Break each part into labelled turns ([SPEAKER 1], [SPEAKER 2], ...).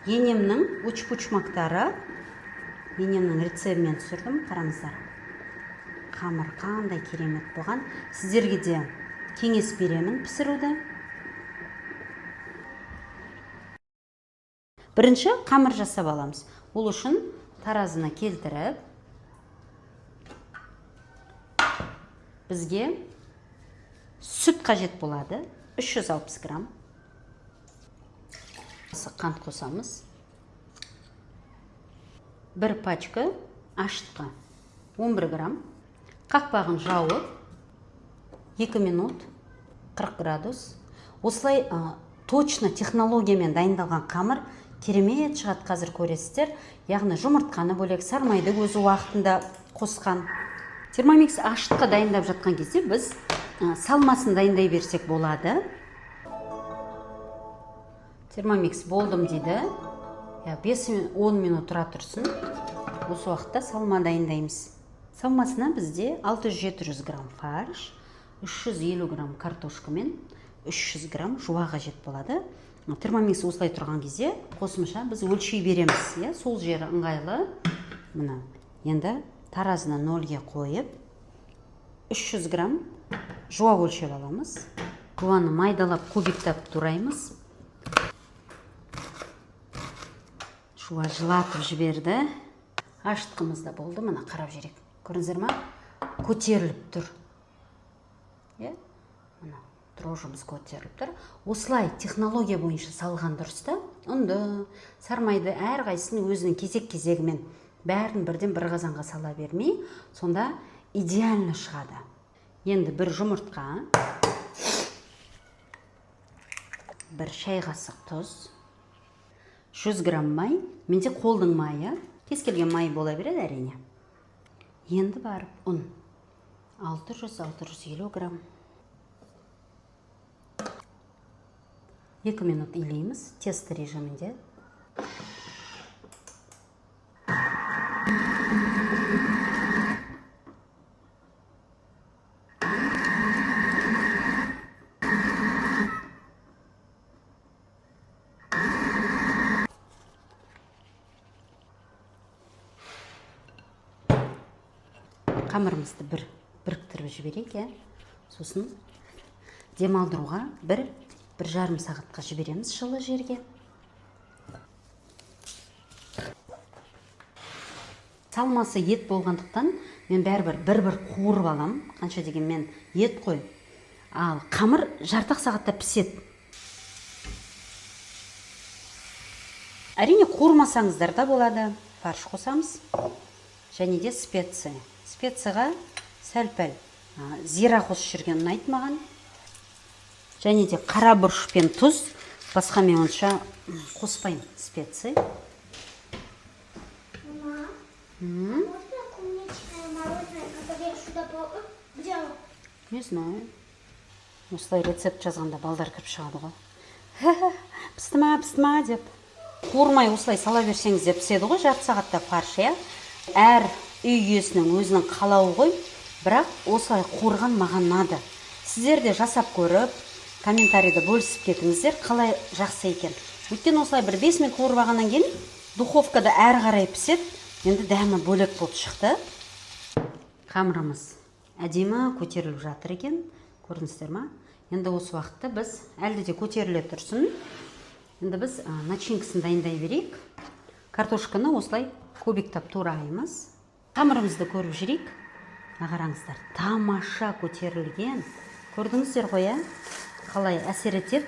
[SPEAKER 1] енемнің учпучмактары, енемнің рецебімен түсірдім, қараңыздар. Қамыр қандай керемет болған. Сіздерге де кеңес беремін пісіруді. Бірінші қамыр жасап аламыз. Ол үшін таразыны келтіріп, бізге сүт қажет болады, 360 грамм. Қант қосамыз. Бір пачка аштыққа 11 грамм. Қақпағын жауып, 2 минут, 40 градус. Осылай точно технологиямен дайындалған қамыр керемет шығады, қазір көресіздер. Яғни жұмыртқаны бөлек, сармайды өзі уақытында қосқан. Термомикс аштыққа дайындап жатқан кезде біз салмасын дайындай берсек болады. Термомикс болдым дейді. 5-10 минут тұра тұрсын. Осы уақытта салма дайындаймыз. Салмасына бізде 600-700 грамм фарш, 350 грамм картошка мен 300 грамм жуа қажет болады. Термомикс осылай тұрған кезде қосымша біз өлшей береміз. Сол жері ыңғайлы. Мына, енді таразыны 0-ге қойып, 300 грамм жуа өлшеп аламыз. Жуаны майдалап, кубиктап тураймыз. Жуа жылатып жіберді. Аштықымыз да болды, мына қарап жүрек. Көріңіздер ма? Көтеріліп тұр. Мына дрожжымыз көтеріліп тұр. Осылай технология бойынша салған дұрысты. Ұнды, сармайды әрқайсысын өзінің кезек-кезегімен бәрін бірден бір қазанға сала бермей, сонда идеально шығады. Енді бір жұмыртқа, бір шай қасық тұз, 100 грамм май, менде қолдың майы, кез келген май бола береді әрине. Енді барып ұн, 600-650 грамм. 2 минут илейміз тесто режимінде. Қамырымызды біріктіріп жіберейік, сосын демалдыруға 1-1,5 сағатқа жібереміз жылы жерге. Салмасы ет болғандықтан мен бәрібір бір қуырып алам, қанша деген мен ет қой. Ал қамыр жартақ сағатта піседі. Әрине қуырмасаңыздар да болады. Фарш қосамыз. Және де специя. Специяға сәл-пәл зира қосып жүрген ұнайды маған. Және де қара бұрыш пен тұз. Басқа мен онша қоспаймын специя. Не знаю. Осылай рецепт жазғанда балдар кіріп шығады ғой. Пістіма деп. Қуырмай осылай сала берсеңіз де піседі ғой, жарты сағатта фарш. Әр үй иесінің өзінің қалауы ғой, бірақ осылай қуырған маған ұнады. Сіздер де жасап көріп, комментарийда бөлісіп кетіңіздер, қалай жақсы екен. Өйткені осылай бір 5 минут қуырып алғаннан кейін духовкада әрі қарай піседі, енді дәмі бөлек болып шықты. Қамырымыз әдемі көтеріліп жатыр екен, көрдіңіздер ма? Енді осы уақытта біз әлде де көтеріле тұрсын. Енді біз начинкасын дайындай берейік. Картошканы осылай кубиктап тураймыз. Қамырымызды көріп жүрейік. Қараңыздар, тамаша көтерілген. Көрдіңіздер ғой, қалай әсер етеді.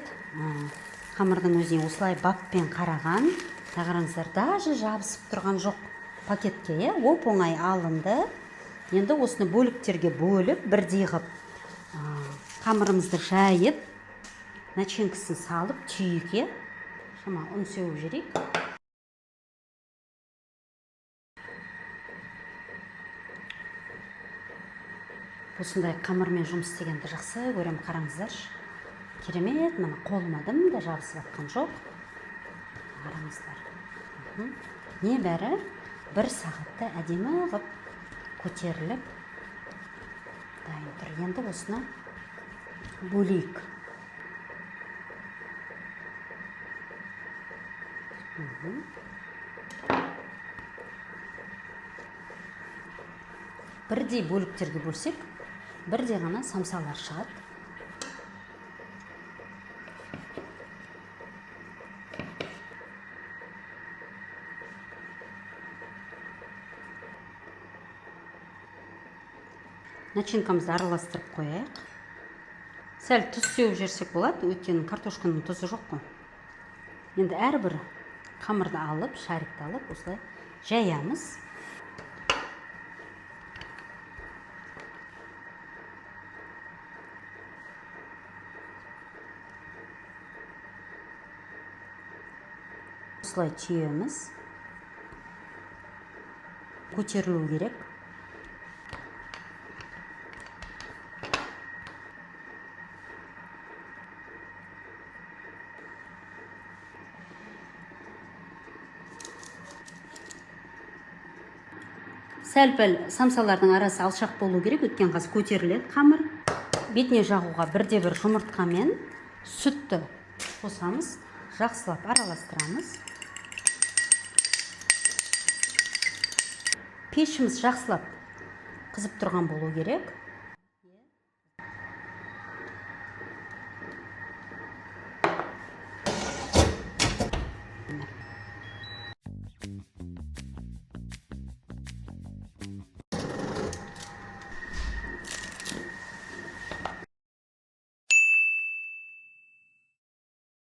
[SPEAKER 1] Қамырдың өзіне осылай баппен қараған. Қараңыздар, даже жабысып тұрған жоқ пакетке, оп-оңай алынды. Енді осыны бөліктерге бөліп, бірдей ғып қамырымызды жайып, начинкасын салып, түйеге шама ұн сеуіп жүрейік. Осындай қамырмен жұмыс істегенді жақсы көрем, қараңыздар. Керемет, мына қолыма дым да жабысып атқан жоқ. Қараңыздар. Не бәрі 1 сағатта әдемі ғып көтеріліп дайын тұр. Енді осыны бөлейік. Бірдей бөліктерге бөлсек, бірдей ғана самсалар шығады. Начинкамызды араластырып қояйық. Сәл тұз сеуіп жерсек болады, өйткені картошканың тұзы жоқ қой. Енді әрбір қамырды алып, шарикті алып, осылай жаямыз. Осылай түйеміз. Көтерілу керек. Сәл-пәл самсалардың арасы алшақ болу керек, өткен қаз көтеріледі қамыр. Бетіне жағуға бірде-бір жұмыртқа мен сүтті қосамыз, жақсылап араластырамыз. Пешіміз жақсылап қызып тұрған болу керек.